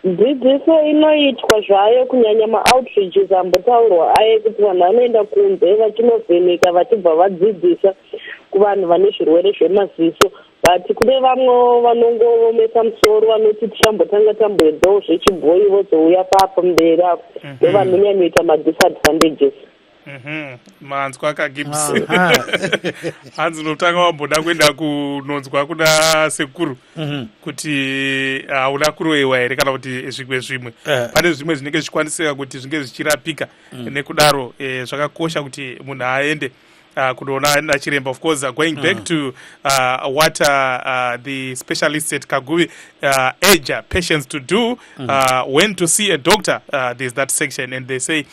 dzidziso inoitwa zvayo kunyanya maoutreaches ambotaurwa aye kuti vanhu vanoenda kunze vachinovheneka vachibva vadzidzisa kuvanhu vane zvirwere zvemaziso but kune vamwe vanongomesa musoro vanoti tichambotanga tamboedzawo zvechibhoyi vozouya papa mberi apo nevanonyanyoita madisadvantages manzwa akagibs hanzi notanga wamboda kuenda kunonzwa kuna sekuru kuti hauna kuroyewa here kana kuti zvimwe pane zvimwe zvinenge zvichikwanisika kuti zvinge zvichirapika nekudaro zvakakosha kuti munhu aende kunoona nachiremba. Of course, going back to what the specialists at Kaguvi urge patients to do when to see a doctor, there's that section and they say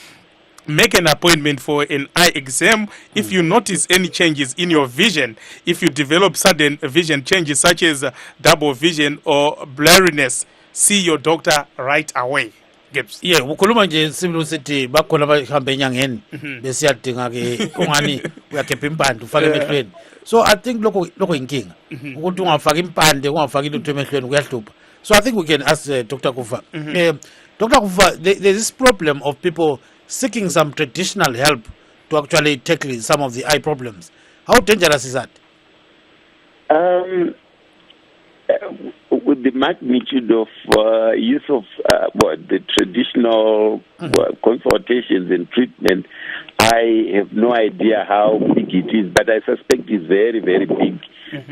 make an appointment for an eye exam if you notice any changes in your vision, if you develop sudden vision changes such as double vision or blurriness, see your doctor right away. Gibbs. Yeah, ukhuluma nje simple sithi bakhona bahambe enyangeni besiyadinga ke ungani uyakhepha impande ufake emehlweni. So I think lokho inkinga ukuthi ungafaka impande ungafaki into emehlweni kuyahlupha. So I think we can ask Dr. Kufa. Dr. Kufa, there's this problem of people seeking some traditional help to actually tackle some of the eye problems. How dangerous is that? With the magnitude of use of the traditional consultations and treatment, I have no idea how big it is, but I suspect it's very, very big.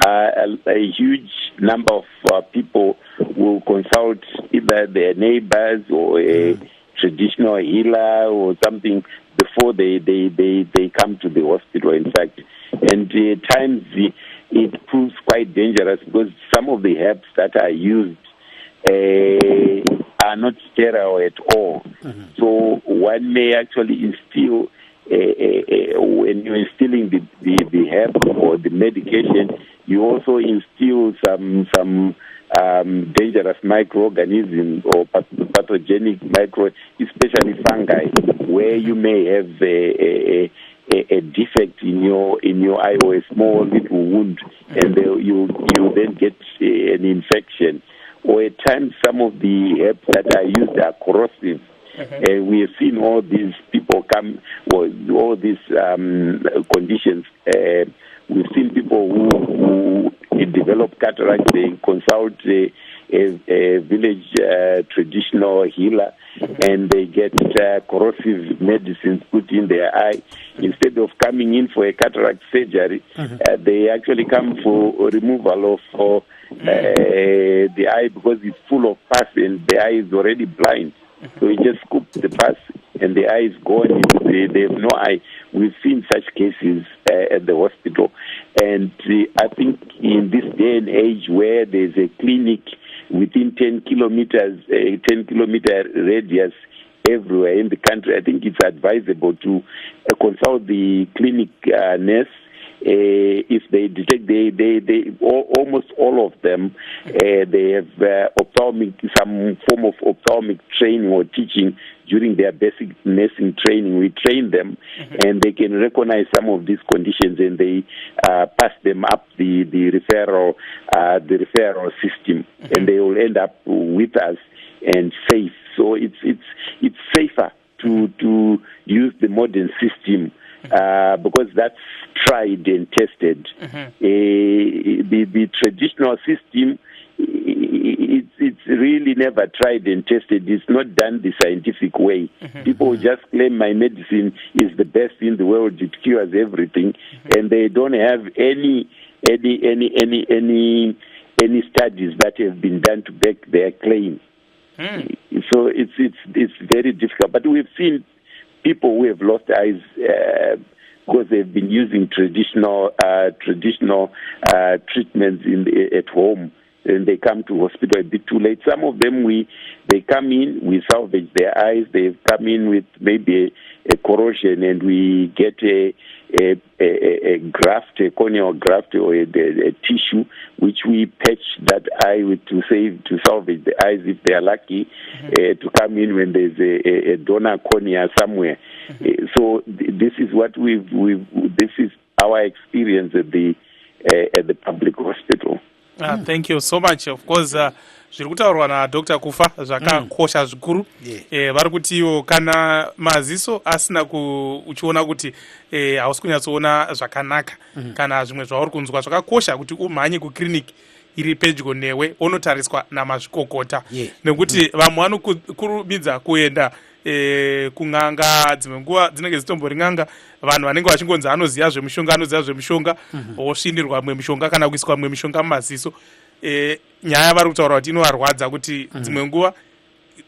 A huge number of people will consult either their neighbors or a traditional healer or something before they come to the hospital, in fact. And at times it proves quite dangerous because some of the herbs that are used are not sterile at all. So one may actually instill, when you're instilling the herb or the medication, you also instill some dangerous microorganisms or pathogenic especially fungi, where you may have a defect in your eye or a small little wound, and you then get an infection. Or at times some of the herbs that are used are corrosive. We have seen all these people come, all these conditions. We've seen people who develop cataract, they consult a village traditional healer, and they get corrosive medicines put in their eye. Instead of coming in for a cataract surgery, they actually come for removal of the eye because it's full of pus and the eye is already blind. So you just scoop the pus and the eye is gone. They have no eye. We've seen such cases at the hospital. And I think in this day and age where there's a clinic within 10 kilometers, a 10-kilometer radius everywhere in the country, I think it's advisable to consult the clinic nurse. If they detect, almost all of them, they have some form of ophthalmic training or teaching during their basic nursing training. We train them, and they can recognize some of these conditions, and they pass them up the referral system, and they will end up with us and safe. So it's modern system, because that's tried and tested. The traditional system, it's really never tried and tested. It's not done the scientific way. People just claim my medicine is the best in the world, it cures everything, and they don't have any studies that have been done to back their claim. So it's very difficult. But we've seen people who have lost eyes because they've been using traditional treatments at home, and they come to hospital a bit too late. Some of them they come in, we salvage their eyes. They've come in with maybe a corrosion, and we get a graft, a corneal graft, or a tissue, which we patch that eye with to salvage the eyes if they are lucky to come in when there's a donor cornea somewhere. So this is what this is our experience at the public hospital. Thank you so much. Of course, zviri kutaurwa naDr. Kufa zvakakosha zvikuru. Vari kutiwo kana maziso asina uchiona kuti hausi kunyatsoona zvakanaka kana zvimwe zvauri kunzwa, zvakakosha kuti umhanye kukiriniki iri pedyo newe unotariswa namazvikokota, nekuti vamwe vanokurumidza kuenda kun'anga, dzimwe nguva dzinenge dzitombori n'anga, vanhu vanenge vachingonzi anoziva zvemishonga osvinirwa mwe mishonga kana kuiswa mwe mishonga mumaziso. Nyaya vari kutaura kuti inovarwadza kuti dzimwe nguva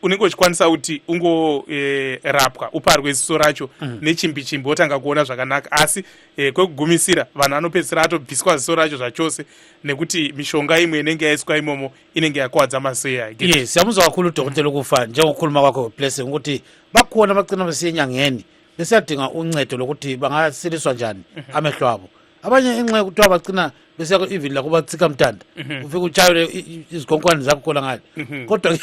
unenge uchikwanisa kuti ungorapwa uparwe ziso racho nechimbi wotanga kuona zvakanaka, asi kwekugumisira vanhu vanopedzisira atobviswa ziso racho zvachose nekuti mishonga imwe inenge yaiswa imomo inenge yakuwadza maziso ake. Yes, siyamuzwa kakhulu uDokotela Kufa njengokukhuluma kwakho Blessing ukuthi bakhona abagcina besiya enyangeni besiyadinga uncedo lokuthi bangasiliswa njani amehlo abo. Abanye inxe kuthiwa bagcina besiya even la kuba tsika mtanda ufike utshayele izikhonkwane zakho khona ngale, kodwa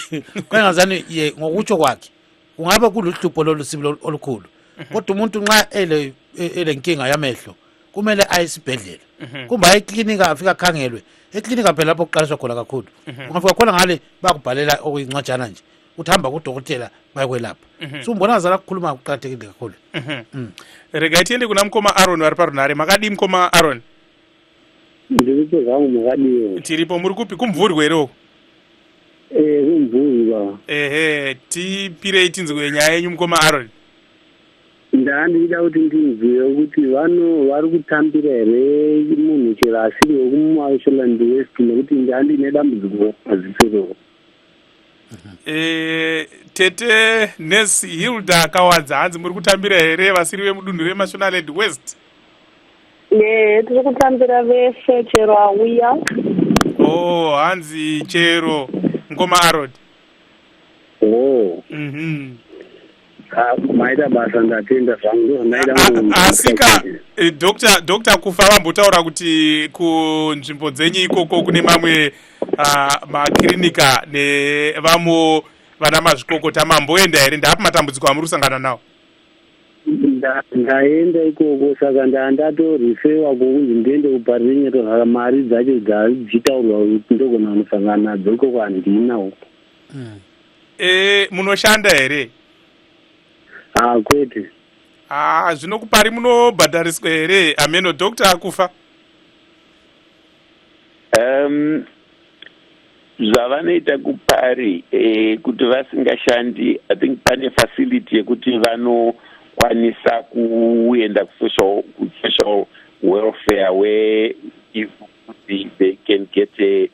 kwengazani ngokutsho kwakhe kungaba kuluhlupho lolusibilo olukhulu, kodwa umuntu nxa ele nkinga yamehlo kumele aye esibhedlela, kumbe aye eklinika afika akhangelwe eklinika phela lapho kuqaliswa khona kakhulu. Ungafika khona ngale bakubhalela okuyincwajana nje uthamba kudokotela bayakwelapha. So umbona zala kukhuluma kuqakathekile kakhulu. Rega tiende kuna mkoma Aaron vari parunhare. Makadi mkoma Aaron? Ndiripo zvangu makadiwo. Tiripo, muri kupi? Kumvurwi here? Kumvurwi ba. Tipirei tinzwe nyaya yenyu mkoma Aaron. Ndandida kuti ndinzwe kuti vari kutambira here munhu chero asiri wekumaisland west, nekuti ndandine dambudziko mazisiro. Tete Nesi Hilda Kawadza, hanzi muri kutambira here vasiri vemudunhu reMashonaland West? Tiri kutambira vese chero auya. Hanzi chero mkoma Aaron. Maida basa ndatenda zvangu naida asika Dr. Kufa vambotaura kuti kunzvimbo dzenyu ikoko kune mamwe makirinika nevamo vana mazvikokota, mamboenda here? Ndaapi matambudziko amuri kusangana nawo? Ndaenda ikoko, saka ndatorifewa kokunzi ndiende kuparinyeto mari dzacho dzitaurwa kuti ndogona kunosangana nadzo ikoko handinawo. Munoshanda here? Kwete. Zvino kupari munobhadhariswa here ameno Dr. Kufa? Zvavanoita kupari kuti vasingashandi, I think pane facility yekuti vanokwanisa kuenda ku-social welfare where if they can get a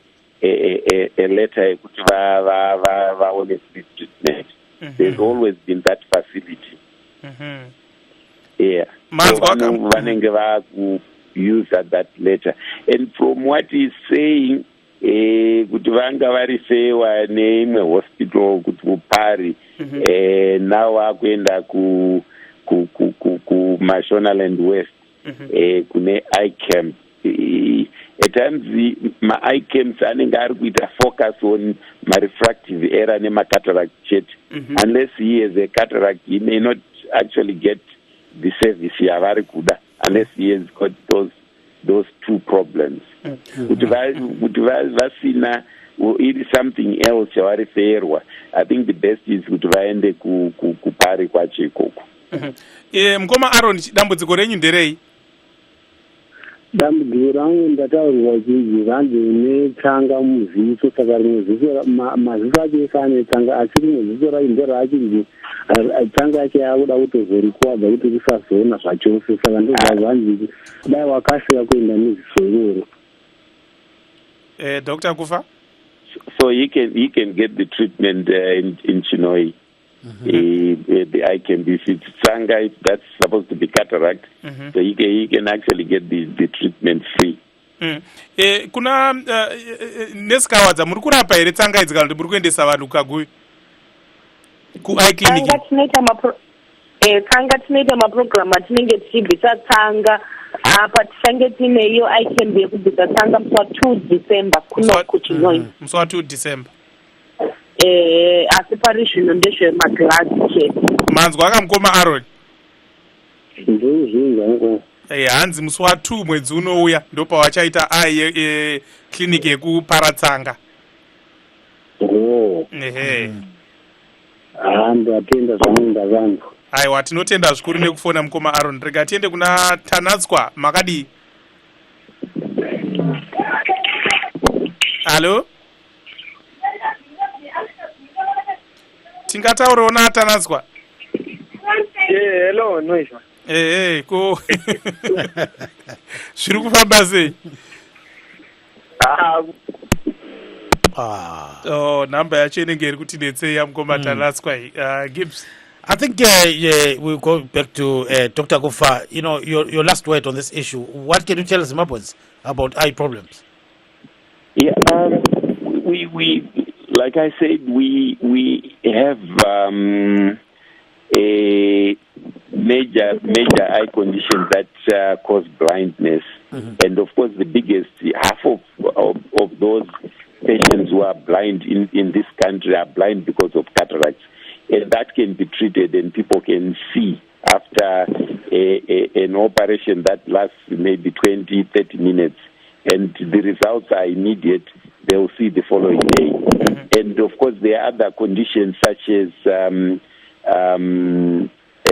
letter yekuti vaone free treatment. There's always been that facility. Vanenge use that letter. And from what he's saying, kuti vanga varifewa neimwe hospital kuti mupari, now vakuenda ku Mashonaland West, kune iCamp. At times ma-iCamps anenge ari kuita focus on refractive error nema-cataract chet. Unless he has a cataract, he may not actually get the service yavari kuda, unless he has got those two problems. Kuti vasina, it is something else yavari ferwa. I think the best is kuti vaende kupari kwacho ikoko. Mukoma Aaron, dambudziko renyu nderei? Dambudziko rangu ndataurirwa kuti vanze netsanga muziso, saka rimwe ziso maziso acho esane tsanga, asi rimwe ziso racho nderachiri tsanga yacho yakuda kutozorikuwadza kuti risazoona zvachose, saka ndozvazvanzi dai wakasika kuenda neziso iroro. Dr. Kufa? So he can get the treatment in Chinhoyi. The eye can be, if it's tsanga, that's supposed to be cataract, so he can actually get the treatment free. Kuna nesikawadza muri kurapa here tsanga idzi kana kuti muri kuendesa vanhu kuKaguyu ku eye clinic? Tsanga tinoita maprogram atinenge tichibvisa tsanga apa tichange tine iyo eye camp yekubvisa tsanga musi wa2 December kuno kuChinhoyi. Musi wa2 December. Asi pari zvino ndezvemaglasi chete. Manzwa akamukoma Aaron? Ndozvinzvangu. Hanzi musi wa2 mwedzi unouya ndo pawachaita eye clinic yekuparatsanga. Ndatenda zvangu ndazanzwa. Aiwa, tinotenda zvikuru nekufona mukoma Aaron. Rega tiende kuna Tanatswa, makadi. Halo? Tingataurawo na Tanatswa. Hello, noisma. Ko. Zviri kufamba sei? Namba yacho inenge iri kutidetseya mukoma Tanatswa. Gibbs. I think we'll go back to Dr. Kufa. You know, your last word on this issue. What can you tell Zimbabweans about eye problems? Yeah, we like I said, we have a major eye condition that cause blindness, and of course the biggest half of those patients who are blind in this country are blind because of cataracts. And that can be treated and people can see after an operation that lasts maybe 20, 30 minutes. And the results are immediate. They will see the following day. And of course, there are other conditions such as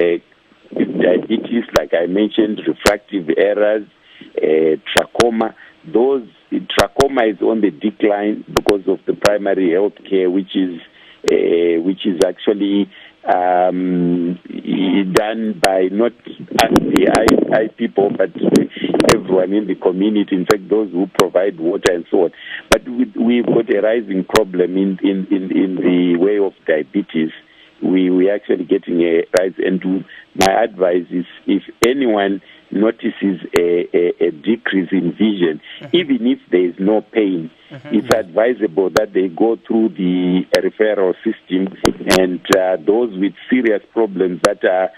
diabetes, like I mentioned, refractive errors, trachoma. Trachoma is on the decline because of the primary health care, which is actually done by not us, the eye people, but everyone in the community. In fact, those who provide water and so on. But we've got a rising problem in the way of diabetes. We're actually getting a rise. And my advice is, if anyone notices a decrease in vision, even if there is no pain, it's advisable that they go through the referral system, and those with serious problems that are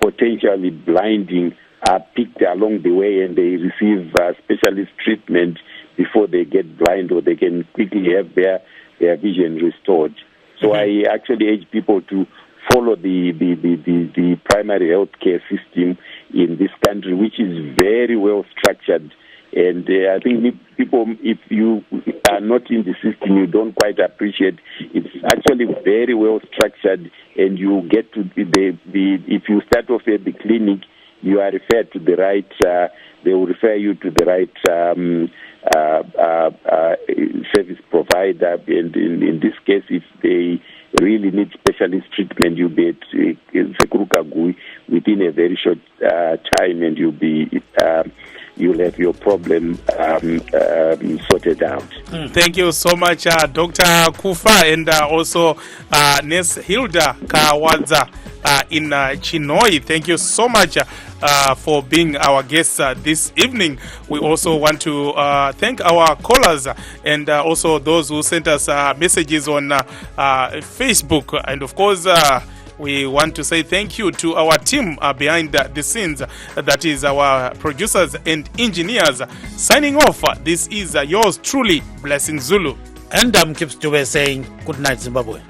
potentially blinding are picked along the way, and they receive specialist treatment before they get blind, or they can quickly have their vision restored. So I actually urge people to follow the primary health care system in this country, which is very well structured. And I think people, if you are not in the system, you don't quite appreciate. It's actually very well structured, and you get to if you start off at the clinic, you are referred to the right. They will refer you to the right service provider. And in this case, if they really need specialist treatment, you'll be at Sekuru Kagui within a very short time, and you'll have your problem sorted out. Thank you so much, Dr. Kufa, and also Nurse Hilda Kawadza in Chinhoyi. Thank you so much for being our guests this evening. We also want to thank our callers and also those who sent us messages on Facebook. And of course, we want to say thank you to our team behind the scenes. That is our producers and engineers. Signing off, this is yours truly, Blessing Zulu. And I'm Kip Stube saying good night, Zimbabwe.